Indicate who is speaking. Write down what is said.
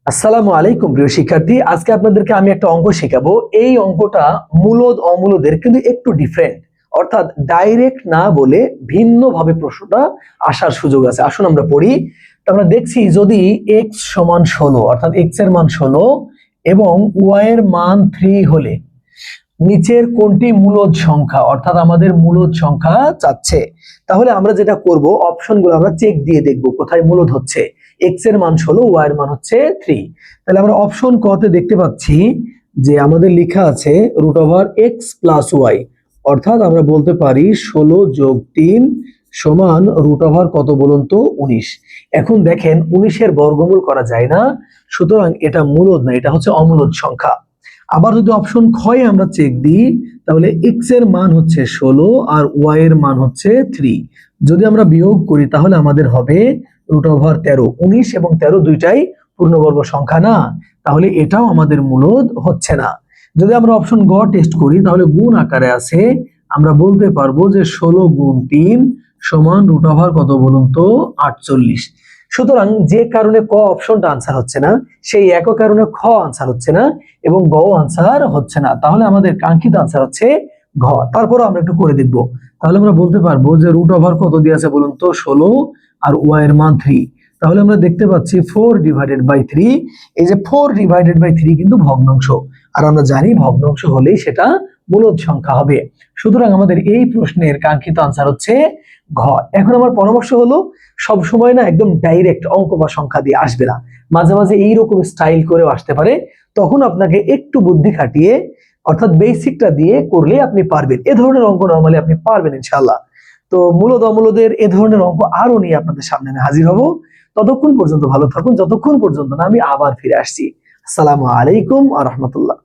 Speaker 1: আসসালামু আলাইকুম প্রিয় শিক্ষার্থী, আজকে আপনাদেরকে আমি একটা অঙ্ক শেখাবো। এই অঙ্কটা মূলদ অমূলদের কিন্তু একটু ডিফারেন্ট, অর্থাৎ ডাইরেক্ট না বলে ভিন্ন ভাবে প্রশ্নটা আসার সুযোগ আছে। আসুন আমরা পড়ি। তো আমরা দেখছি যদি x সমান 16, অর্থাৎ x এর মান 16 এবং y এর মান 3 হলে নিচের কোনটি মূলদ সংখ্যা, অর্থাৎ আমাদের মূলদ সংখ্যা চাচ্ছে। তাহলে আমরা যেটা করব, অপশনগুলো আমরা চেক দিয়ে দেখব কোথায় মূলদ হচ্ছে। x এর মান 16, y এর মান হচ্ছে 3। তাহলে আমরা অপশন ক তে দেখতে পাচ্ছি যে আমাদের লেখা আছে √x + y, অর্থাৎ আমরা বলতে পারি 16 + 3 সমান √ কত বলুন তো 19। এখন দেখেন 19 এর বর্গমূল করা যায় না, সুতরাং এটা মূলদ না, এটা হচ্ছে অমূলদ সংখ্যা। আবার যদি অপশন ক্ষয়ে আমরা চেক দিই, তাহলে x এর মান হচ্ছে 16 আর y এর মান হচ্ছে 3। যদি আমরা বিয়োগ করি তাহলে আমাদের হবে √13। 19 এবং 13 দুইটাই পূর্ণবর্গ সংখ্যা না, তাহলে এটাও আমাদের মূলদ হচ্ছে না। যদি আমরা অপশন গ টেস্ট করি তাহলে গুণ আকারে আছে, আমরা বলতে পারবো যে 16 × 3 সমান √ কত বলুন তো 48। সুতরাং যে কারণে ক অপশনটা আনসার হচ্ছে না, সেই একই কারণে খ আনসার হচ্ছে না এবং গ আনসার হচ্ছে না। তাহলে আমাদের কাঙ্ক্ষিত আনসার হচ্ছে ঘ। তারপর আমরা একটু করে দেখব। তাহলে আমরা বলতে পারবো যে √ কত দিয়ে আছে বলুন তো 16 আর y এর মান 3। তাহলে আমরা দেখতে পাচ্ছি 4/3। এই যে 4/3 কিন্তু ভগ্নাংশ, আর আমরা জানি ভগ্নাংশ হলেই সেটা মূলদ সংখ্যা হবে। সুতরাং আমাদের এই প্রশ্নের কাঙ্ক্ষিত আনসার হচ্ছে ঘ। এখন আমার পরামর্শ হলো, সব সময় না একদম ডাইরেক্ট অঙ্ক বা সংখ্যা দিয়ে আসবে না, মাঝে মাঝে এইরকম স্টাইল করেও আসতে পারে। তখন আপনাকে একটু বুদ্ধি খাটিয়ে, অর্থাৎ বেসিকটা দিয়ে করলে আপনি পারবেন। এ ধরনের অঙ্ক নরমালি আপনি পারবেন ইনশাআল্লাহ। তো মূলদ অমূলদের এ ধরনের অঙ্ক আরো নিয়ে আপনাদের সামনে আমি হাজির হব। ততক্ষণ পর্যন্ত ভালো থাকুন, যতক্ষণ পর্যন্ত না আমি আবার ফিরে আসছি। আসসালামু আলাইকুম ওয়া রাহমাতুল্লাহ।